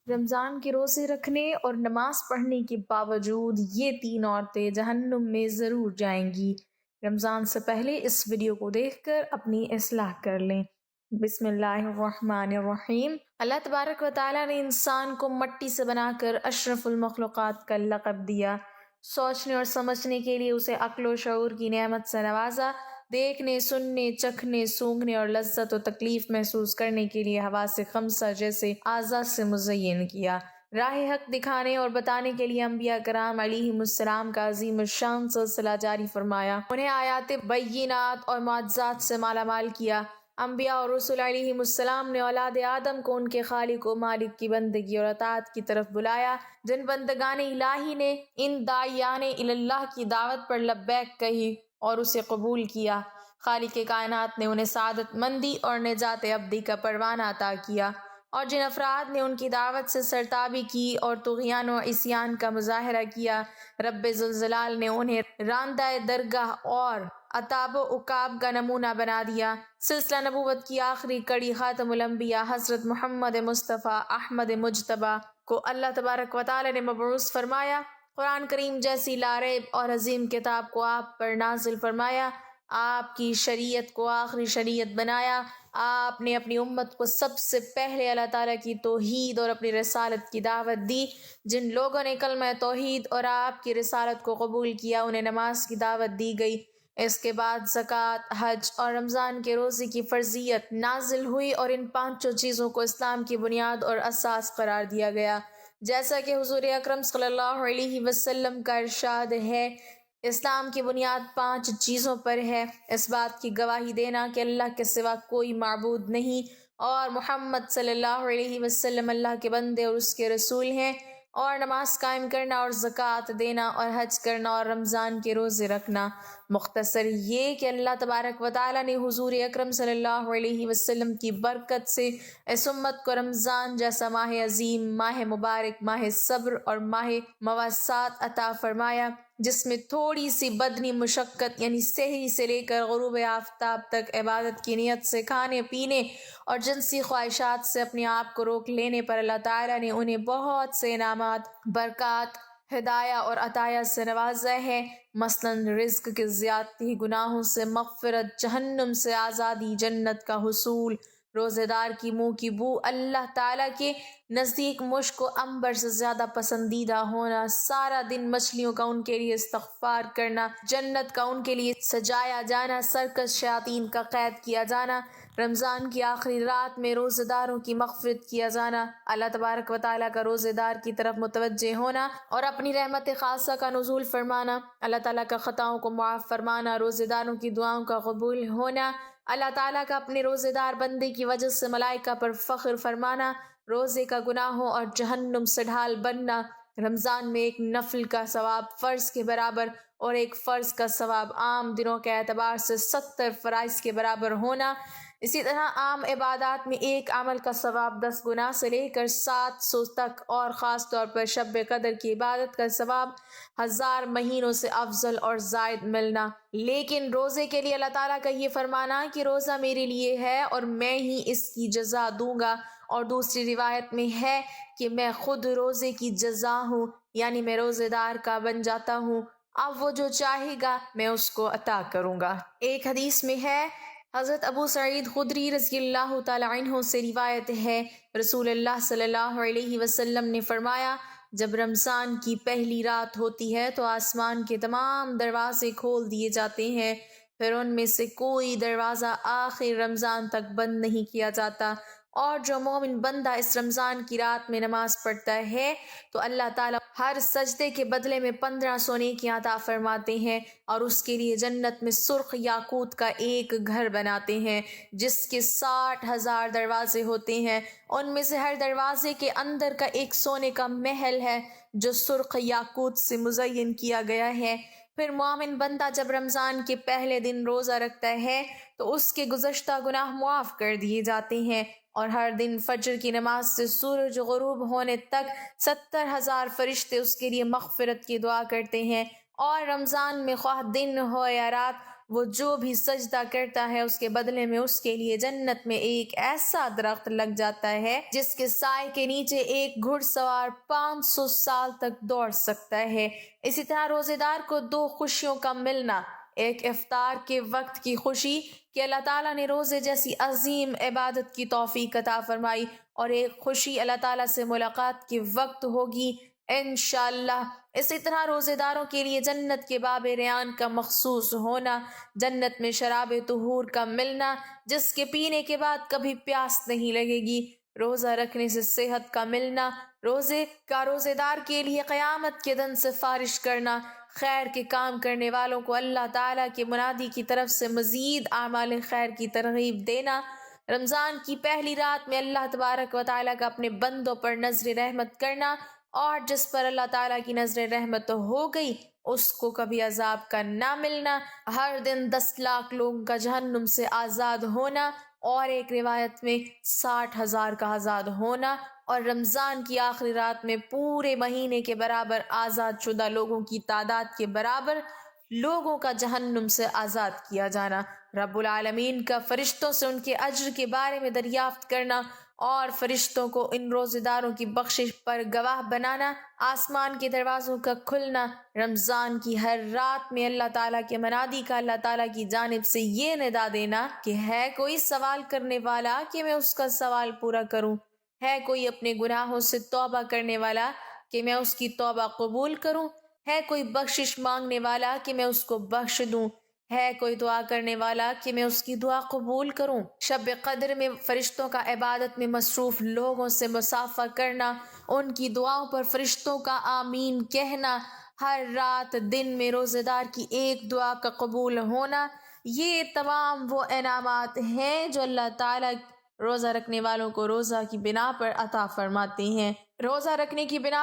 رمضان کے روزے رکھنے اور نماز پڑھنے کے باوجود یہ 3 عورتیں جہنم میں ضرور جائیں گی۔ رمضان سے پہلے اس ویڈیو کو دیکھ کر اپنی اصلاح کر لیں۔ بسم اللہ الرحمن الرحیم۔ اللہ تبارک و تعالیٰ نے انسان کو مٹی سے بنا کر اشرف المخلوقات کا لقب دیا۔ سوچنے اور سمجھنے کے لیے اسے عقل و شعور کی نعمت سے نوازا۔ دیکھنے، سننے، چکھنے، سونگھنے اور لذت و تکلیف محسوس کرنے کے لیے حواس خمسہ جیسے اعضاء سے مزین کیا۔ راہ حق دکھانے اور بتانے کے لیے انبیاء کرام علیہم السلام کا عظیم الشان سلسلہ جاری فرمایا۔ انہیں آیات بینات اور معجزات سے مالا مال کیا۔ انبیاء اور رسول علیہم السلام نے اولاد آدم کو ان کے خالق و مالک کی بندگی اور اطاعت کی طرف بلایا۔ جن بندگان الہی نے ان داعیان اللہ کی دعوت پر لبیک کہی اور اسے قبول کیا، خالق کائنات نے انہیں سعادت مندی اور نجات ابدی کا پروانہ عطا کیا۔ اور جن افراد نے ان کی دعوت سے سرتابی کی اور طغیان و عصیان کا مظاہرہ کیا، رب ذوالجلال نے انہیں راندہ درگاہ اور اتاب و عقاب کا نمونہ بنا دیا۔ سلسلہ نبوت کی آخری کڑی خاتم الانبیاء حضرت محمد مصطفیٰ احمد مجتبیٰ کو اللہ تبارک و تعالی نے مبعوث فرمایا۔ قرآن کریم جیسی لاریب اور عظیم کتاب کو آپ پر نازل فرمایا، آپ کی شریعت کو آخری شریعت بنایا۔ آپ نے اپنی امت کو سب سے پہلے اللہ تعالیٰ کی توحید اور اپنی رسالت کی دعوت دی۔ جن لوگوں نے کلمہ توحید اور آپ کی رسالت کو قبول کیا انہیں نماز کی دعوت دی گئی۔ اس کے بعد زکوٰۃ، حج اور رمضان کے روزے کی فرضیت نازل ہوئی اور ان 5 چیزوں کو اسلام کی بنیاد اور اساس قرار دیا گیا۔ جیسا کہ حضور اکرم صلی اللہ علیہ وسلم کا ارشاد ہے، اسلام کی بنیاد 5 چیزوں پر ہے: اس بات کی گواہی دینا کہ اللہ کے سوا کوئی معبود نہیں اور محمد صلی اللہ علیہ وسلم اللہ کے بندے اور اس کے رسول ہیں، اور نماز قائم کرنا اور زکوٰۃ دینا اور حج کرنا اور رمضان کے روزے رکھنا۔ مختصر یہ کہ اللہ تبارک و تعالیٰ نے حضور اکرم صلی اللہ علیہ وسلم کی برکت سے اس امت کو رمضان جیسا ماہ عظیم، ماہ مبارک، ماہ صبر اور ماہ مواسات عطا فرمایا، جس میں تھوڑی سی بدنی مشقت یعنی سحری سے لے کر غروب آفتاب تک عبادت کی نیت سے کھانے پینے اور جنسی خواہشات سے اپنے آپ کو روک لینے پر اللہ تعالیٰ نے انہیں بہت سے انعامات، برکات، ہدایہ اور عطایا سے نوازا ہے، مثلاً رزق کی زیادتی، گناہوں سے مغفرت، جہنم سے آزادی، جنت کا حصول، روزے دار کی منہ کی بو، اللہ تعالیٰ کے نزدیک مشک و عنبر سے زیادہ پسندیدہ ہونا، سارا دن مچھلیوں کا ان کے لیے استغفار کرنا، جنت کا ان کے لیے سجایا جانا، سرکش شیاطین کا قید کیا جانا، رمضان کی آخری رات میں روزے داروں کی مغفرت کیا جانا، اللہ تبارک و تعالیٰ کا روزے دار کی طرف متوجہ ہونا اور اپنی رحمت خاصہ کا نزول فرمانا، اللہ تعالیٰ کا خطاؤں کو معاف فرمانا، روزے داروں کی دعاؤں کا قبول ہونا، اللہ تعالیٰ کا اپنے روزے دار بندے کی وجہ سے ملائکہ پر فخر فرمانا، روزے کا گناہوں اور جہنم سے ڈھال بننا، رمضان میں ایک نفل کا ثواب فرض کے برابر اور ایک فرض کا ثواب عام دنوں کے اعتبار سے 70 فرائض کے برابر ہونا، اسی طرح عام عبادات میں ایک عمل کا ثواب 10 گنا سے لے کر 700 تک، اور خاص طور پر شب قدر کی عبادت کا ثواب 1000 مہینوں سے افضل اور زائد ملنا۔ لیکن روزے کے لیے اللہ تعالیٰ کا یہ فرمانا کہ روزہ میرے لیے ہے اور میں ہی اس کی جزا دوں گا، اور دوسری روایت میں ہے کہ میں خود روزے کی جزا ہوں، یعنی میں روزے دار کا بن جاتا ہوں، اب وہ جو چاہے گا میں اس کو عطا کروں گا۔ ایک حدیث میں ہے، حضرت ابو سعید خدری رضی اللہ تعالی عنہ سے روایت ہے، رسول اللہ صلی اللہ علیہ وسلم نے فرمایا، جب رمضان کی پہلی رات ہوتی ہے تو آسمان کے تمام دروازے کھول دیے جاتے ہیں، پھر ان میں سے کوئی دروازہ آخر رمضان تک بند نہیں کیا جاتا، اور جو مومن بندہ اس رمضان کی رات میں نماز پڑھتا ہے تو اللہ تعالیٰ ہر سجدے کے بدلے میں 1500 نیکیاں عطا فرماتے ہیں، اور اس کے لیے جنت میں سرخ یاقوت کا ایک گھر بناتے ہیں جس کے 60,000 دروازے ہوتے ہیں، ان میں سے ہر دروازے کے اندر کا ایک سونے کا محل ہے جو سرخ یاقوت سے مزین کیا گیا ہے۔ پھر مومن بندہ جب رمضان کے پہلے دن روزہ رکھتا ہے تو اس کے گزشتہ گناہ معاف کر دیے جاتے ہیں، اور ہر دن فجر کی نماز سے سورج غروب ہونے تک 70,000 فرشتے اس کے لیے مغفرت کی دعا کرتے ہیں، اور رمضان میں خواہ دن ہو یا رات وہ جو بھی سجدہ کرتا ہے اس کے بدلے میں اس کے لیے جنت میں ایک ایسا درخت لگ جاتا ہے جس کے سائے کے نیچے ایک گھڑ سوار 500 سال تک دوڑ سکتا ہے۔ اسی طرح روزے دار کو 2 خوشیوں کا ملنا، ایک افطار کے وقت کی خوشی کہ اللہ تعالیٰ نے روزے جیسی عظیم عبادت کی توفیق عطا فرمائی، اور ایک خوشی اللہ تعالیٰ سے ملاقات کے وقت ہوگی انشاءاللہ۔ اسی طرح روزے داروں کے لیے جنت کے باب ریان کا مخصوص ہونا، جنت میں شراب طہور کا ملنا جس کے پینے کے بعد کبھی پیاس نہیں لگے گی، روزہ رکھنے سے صحت کا ملنا، روزے دار کے لیے قیامت کے دن سفارش کرنا، خیر کے کام کرنے والوں کو اللہ تعالیٰ کے منادی کی طرف سے مزید اعمال خیر کی ترغیب دینا، رمضان کی پہلی رات میں اللہ تبارک و تعالیٰ کا اپنے بندوں پر نظر رحمت کرنا، اور جس پر اللہ تعالیٰ کی نظر رحمت ہو گئی اس کو کبھی عذاب کا نہ ملنا، ہر دن 10 لاکھ لوگوں کا جہنم سے آزاد ہونا، اور ایک روایت میں 60,000 کا آزاد ہونا، اور رمضان کی آخری رات میں پورے مہینے کے برابر آزاد شدہ لوگوں کی تعداد کے برابر لوگوں کا جہنم سے آزاد کیا جانا، رب العالمین کا فرشتوں سے ان کے اجر کے بارے میں دریافت کرنا اور فرشتوں کو ان روزے داروں کی بخشش پر گواہ بنانا، آسمان کے دروازوں کا کھلنا، رمضان کی ہر رات میں اللہ تعالیٰ کے منادی کا اللہ تعالیٰ کی جانب سے یہ ندا دینا کہ ہے کوئی سوال کرنے والا کہ میں اس کا سوال پورا کروں، ہے کوئی اپنے گناہوں سے توبہ کرنے والا کہ میں اس کی توبہ قبول کروں، ہے کوئی بخشش مانگنے والا کہ میں اس کو بخش دوں، ہے کوئی دعا کرنے والا کہ میں اس کی دعا قبول کروں۔ شب قدر میں فرشتوں کا عبادت میں مصروف لوگوں سے مصافحہ کرنا، ان کی دعاؤں پر فرشتوں کا آمین کہنا، ہر رات دن میں روزے دار کی ایک دعا کا قبول ہونا، یہ تمام وہ انعامات ہیں جو اللہ تعالیٰ روزہ رکھنے والوں کو روزہ کی بنا پر عطا فرماتے ہیں۔ روزہ رکھنے کی بنا